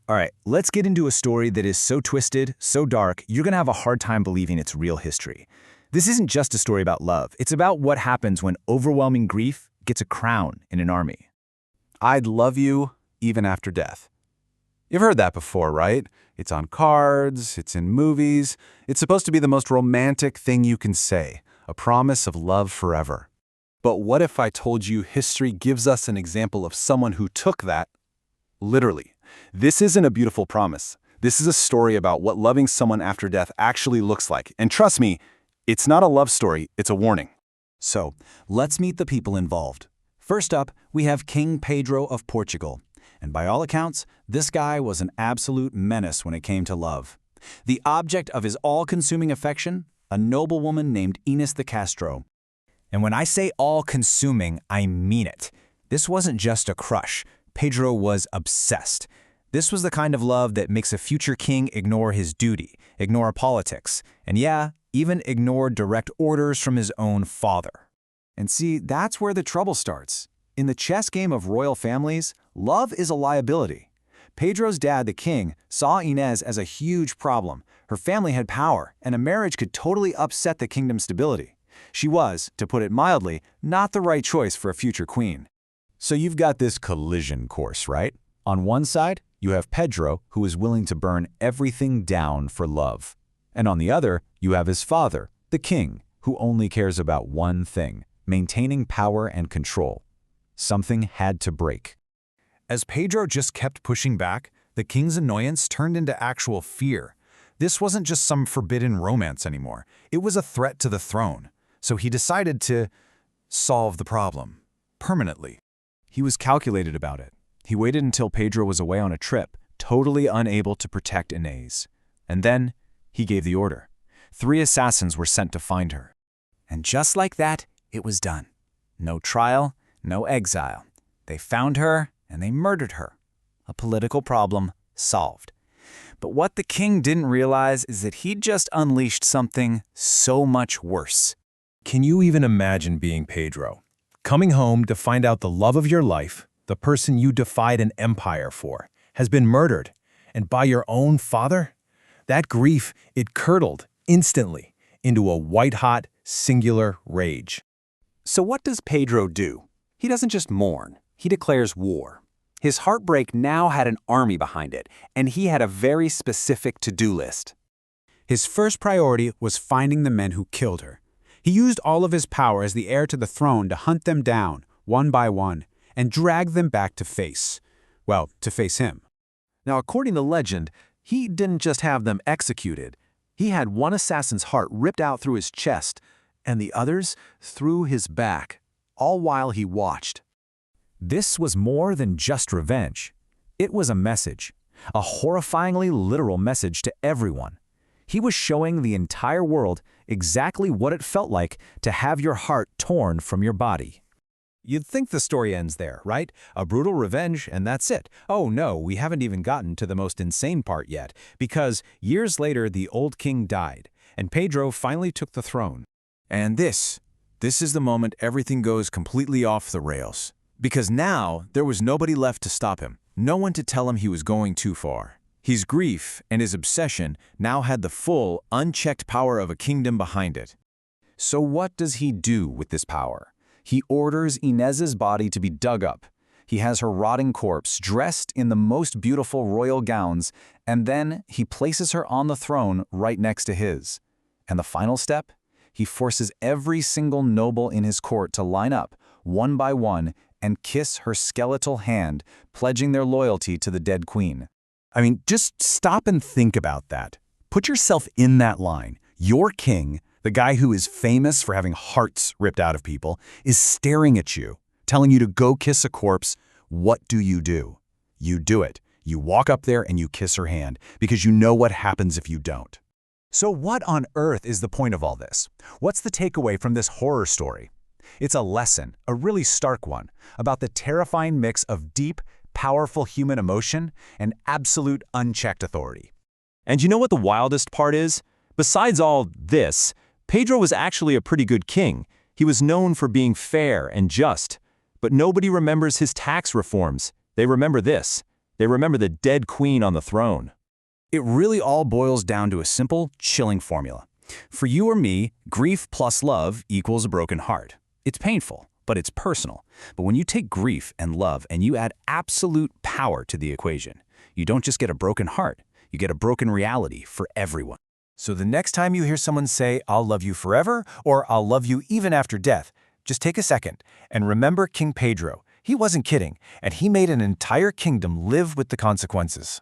All right, let's get into a story that is so twisted, so dark, you're gonna have a hard time believing it's real history. This isn't just a story about love. It's about what happens when overwhelming grief gets a crown in an army. I'd love you even after death. You've heard that before, right? It's on cards, it's in movies. It's supposed to be the most romantic thing you can say, a promise of love forever. But what if I told you history gives us an example of someone who took that literally? This isn't a beautiful promise. This is a story about what loving someone after death actually looks like. And trust me, it's not a love story, it's a warning. So, let's meet the people involved. First up, we have King Pedro of Portugal. And by all accounts, this guy was an absolute menace when it came to love. The object of his all-consuming affection, a noblewoman named Inés de Castro. And when I say all-consuming, I mean it. This wasn't just a crush. Pedro was obsessed. This was the kind of love that makes a future king ignore his duty, ignore politics, and yeah, even ignore direct orders from his own father. And see, that's where the trouble starts. In the chess game of royal families, love is a liability. Pedro's dad, the king, saw Inés as a huge problem. Her family had power, and a marriage could totally upset the kingdom's stability. She was, to put it mildly, not the right choice for a future queen. So you've got this collision course, right? On one side, you have Pedro, who is willing to burn everything down for love. And on the other, you have his father, the king, who only cares about one thing, maintaining power and control. Something had to break. As Pedro just kept pushing back, the king's annoyance turned into actual fear. This wasn't just some forbidden romance anymore. It was a threat to the throne. So he decided to solve the problem, permanently. He was calculated about it. He waited until Pedro was away on a trip, totally unable to protect Inés. And then, he gave the order. 3 assassins were sent to find her. And just like that, it was done. No trial, no exile. They found her, and they murdered her. A political problem solved. But what the king didn't realize is that he'd just unleashed something so much worse. Can you even imagine being Pedro? Coming home to find out the love of your life, the person you defied an empire for, has been murdered, and by your own father? That grief, it curdled instantly into a white-hot, singular rage. So what does Pedro do? He doesn't just mourn, he declares war. His heartbreak now had an army behind it, and he had a very specific to-do list. His first priority was finding the men who killed her. He used all of his power as the heir to the throne to hunt them down, one by one, and drag them back to face him. Now, according to legend, he didn't just have them executed. He had one assassin's heart ripped out through his chest, and the others through his back, all while he watched. This was more than just revenge. It was a message, a horrifyingly literal message to everyone. He was showing the entire world exactly what it felt like to have your heart torn from your body. You'd think the story ends there, right? A brutal revenge, and that's it. Oh no, we haven't even gotten to the most insane part yet, because years later the old king died, and Pedro finally took the throne. And this is the moment everything goes completely off the rails. Because now there was nobody left to stop him, no one to tell him he was going too far. His grief and his obsession now had the full, unchecked power of a kingdom behind it. So what does he do with this power? He orders Inés's body to be dug up. He has her rotting corpse dressed in the most beautiful royal gowns, and then he places her on the throne right next to his. And the final step? He forces every single noble in his court to line up, one by one, and kiss her skeletal hand, pledging their loyalty to the dead queen. I mean, just stop and think about that. Put yourself in that line. Your king, the guy who is famous for having hearts ripped out of people, is staring at you, telling you to go kiss a corpse. What do? You do it. You walk up there and you kiss her hand, because you know what happens if you don't. So what on earth is the point of all this? What's the takeaway from this horror story? It's a lesson, a really stark one, about the terrifying mix of deep, powerful human emotion and absolute unchecked authority. And you know what the wildest part is? Besides all this, Pedro was actually a pretty good king. He was known for being fair and just. But nobody remembers his tax reforms. They remember this: They remember the dead queen on the throne. It really all boils down to a simple, chilling formula. For you or me, grief plus love equals a broken heart. It's painful, but it's personal. But when you take grief and love and you add absolute power to the equation, you don't just get a broken heart, you get a broken reality for everyone. So the next time you hear someone say, "I'll love you forever," or "I'll love you even after death," just take a second and remember King Pedro. He wasn't kidding, and he made an entire kingdom live with the consequences.